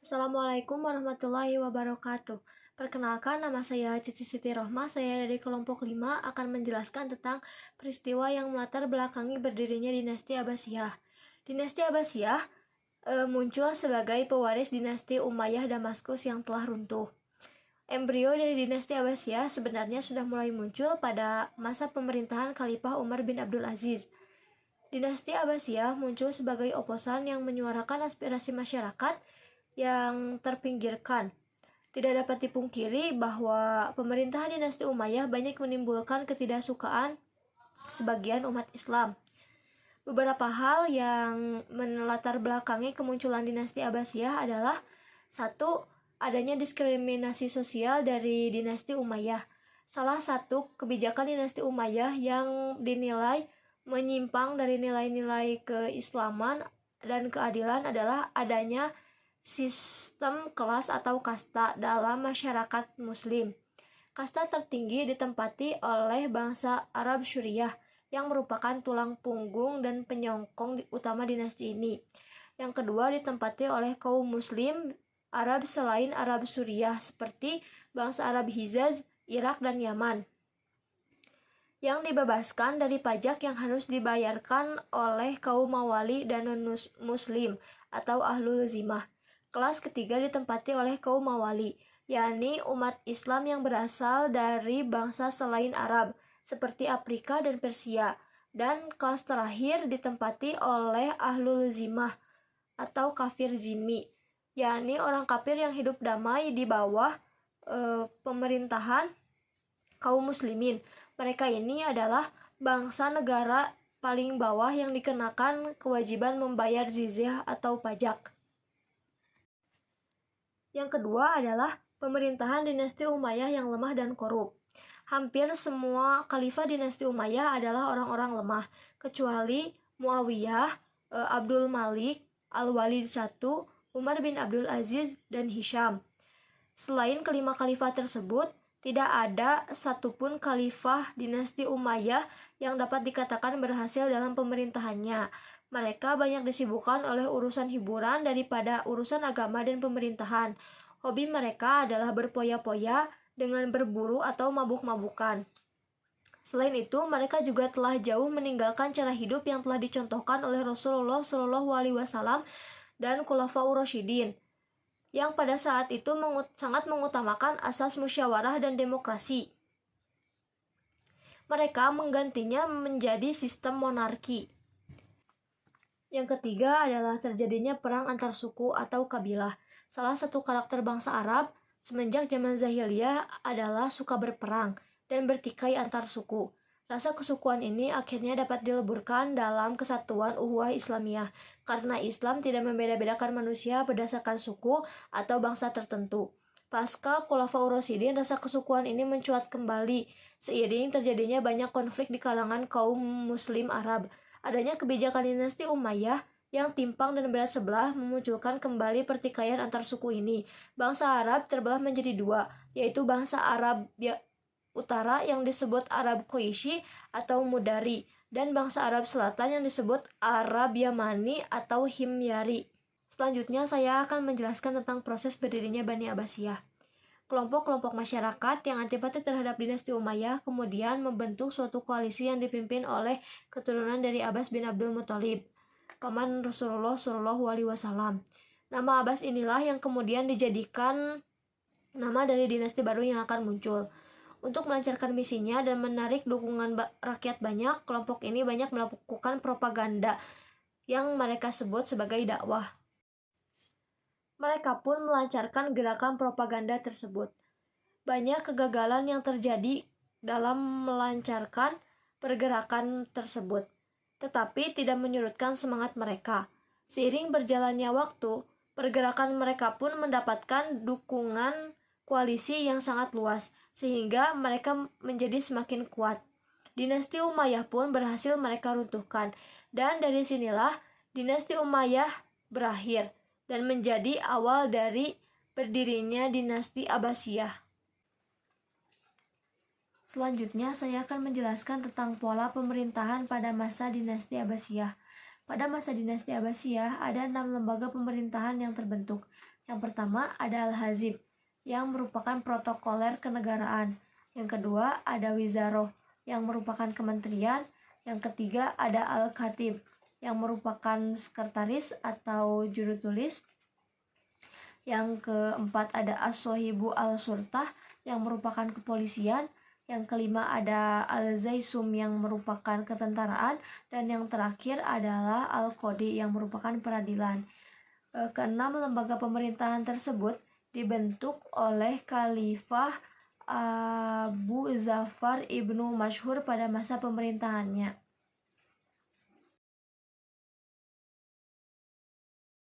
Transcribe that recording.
Assalamualaikum warahmatullahi wabarakatuh. Perkenalkan, nama saya Cici Siti Rohmah. Saya dari kelompok 5 akan menjelaskan tentang peristiwa yang melatar belakangi berdirinya dinasti Abbasiyah. Dinasti Abbasiyah muncul sebagai pewaris dinasti Umayyah Damaskus yang telah runtuh. Embrio dari dinasti Abbasiyah sebenarnya sudah mulai muncul pada masa pemerintahan Khalifah Umar bin Abdul Aziz. Dinasti Abbasiyah muncul sebagai oposan yang menyuarakan aspirasi masyarakat yang terpinggirkan. Tidak dapat dipungkiri bahwa pemerintahan dinasti Umayyah banyak menimbulkan ketidaksukaan sebagian umat Islam. Beberapa hal yang melatar belakangi kemunculan dinasti Abbasiyah adalah: 1. Adanya diskriminasi sosial dari dinasti Umayyah. Salah satu kebijakan dinasti Umayyah yang dinilai menyimpang dari nilai-nilai keislaman dan keadilan adalah adanya sistem kelas atau kasta dalam masyarakat muslim. Kasta tertinggi ditempati oleh bangsa Arab Syuriah yang merupakan tulang punggung dan penyokong utama dinasti ini. Yang kedua ditempati oleh kaum muslim Arab selain Arab Suriah seperti bangsa Arab Hijaz, Irak, dan Yaman, yang dibebaskan dari pajak yang harus dibayarkan oleh kaum mawali dan non-muslim atau ahlul zimah. Kelas ketiga ditempati oleh kaum mawali, yakni umat Islam yang berasal dari bangsa selain Arab, seperti Afrika dan Persia. Dan kelas terakhir ditempati oleh ahlul zimah atau kafir zimmi, yakni orang kafir yang hidup damai di bawah pemerintahan kaum muslimin. Mereka ini adalah bangsa negara paling bawah yang dikenakan kewajiban membayar jizyah atau pajak. Yang kedua adalah pemerintahan dinasti Umayyah yang lemah dan korup. Hampir semua khalifah dinasti Umayyah adalah orang-orang lemah, kecuali Muawiyah, Abdul Malik, Al-Walid I, Umar bin Abdul Aziz, dan Hisham. Selain kelima khalifah tersebut, tidak ada satupun khalifah dinasti Umayyah yang dapat dikatakan berhasil dalam pemerintahannya. Mereka banyak disibukkan oleh urusan hiburan daripada urusan agama dan pemerintahan. Hobi mereka adalah berpoya-poya dengan berburu atau mabuk-mabukan. Selain itu, mereka juga telah jauh meninggalkan cara hidup yang telah dicontohkan oleh Rasulullah SAW dan Khulafaur Rasyidin, yang pada saat itu sangat mengutamakan asas musyawarah dan demokrasi. Mereka menggantinya menjadi sistem monarki. Yang ketiga adalah terjadinya perang antar suku atau kabilah. Salah satu karakter bangsa Arab semenjak zaman Zahiliyah adalah suka berperang dan bertikai antar suku. Rasa kesukuan ini akhirnya dapat dileburkan dalam kesatuan ukhuwah Islamiyah, karena Islam tidak membeda-bedakan manusia berdasarkan suku atau bangsa tertentu. Pasca Khulafaur Rasyidin, rasa kesukuan ini mencuat kembali seiring terjadinya banyak konflik di kalangan kaum muslim Arab. Adanya kebijakan dinasti Umayyah yang timpang dan berat sebelah memunculkan kembali pertikaian antar suku ini. Bangsa Arab terbelah menjadi dua, yaitu bangsa Arab Utara yang disebut Arab Quraisy atau Mudari, dan bangsa Arab Selatan yang disebut Arab Yamani atau Himyari. Selanjutnya saya akan menjelaskan tentang proses berdirinya Bani Abbasiyah. Kelompok-kelompok masyarakat yang antipati terhadap dinasti Umayyah kemudian membentuk suatu koalisi yang dipimpin oleh keturunan dari Abbas bin Abdul Muthalib, paman Rasulullah SAW. Nama Abbas inilah yang kemudian dijadikan nama dari dinasti baru yang akan muncul. Untuk melancarkan misinya dan menarik dukungan rakyat banyak, kelompok ini banyak melakukan propaganda yang mereka sebut sebagai dakwah. Mereka pun melancarkan gerakan propaganda tersebut. Banyak kegagalan yang terjadi dalam melancarkan pergerakan tersebut, tetapi tidak menyurutkan semangat mereka. Seiring berjalannya waktu, pergerakan mereka pun mendapatkan dukungan koalisi yang sangat luas, sehingga mereka menjadi semakin kuat. Dinasti Umayyah pun berhasil mereka runtuhkan, dan dari sinilah dinasti Umayyah berakhir dan menjadi awal dari berdirinya dinasti Abbasiyah. Selanjutnya saya akan menjelaskan tentang pola pemerintahan pada masa dinasti Abbasiyah. Pada masa dinasti Abbasiyah, ada 6 lembaga pemerintahan yang terbentuk. Yang pertama ada Al-Hazib, yang merupakan protokoler kenegaraan. Yang kedua ada Wizaroh, yang merupakan kementerian. Yang ketiga ada Al-Khatib, yang merupakan sekretaris atau juru tulis. Yang keempat ada As-Sohibu Al-Surtah, yang merupakan kepolisian. Yang kelima ada Al-Zaisum, yang merupakan ketentaraan. Dan yang terakhir adalah Al-Qodi, yang merupakan peradilan. Keenam lembaga pemerintahan tersebut dibentuk oleh Khalifah Abu Zafar ibnu Masyhur pada masa pemerintahannya.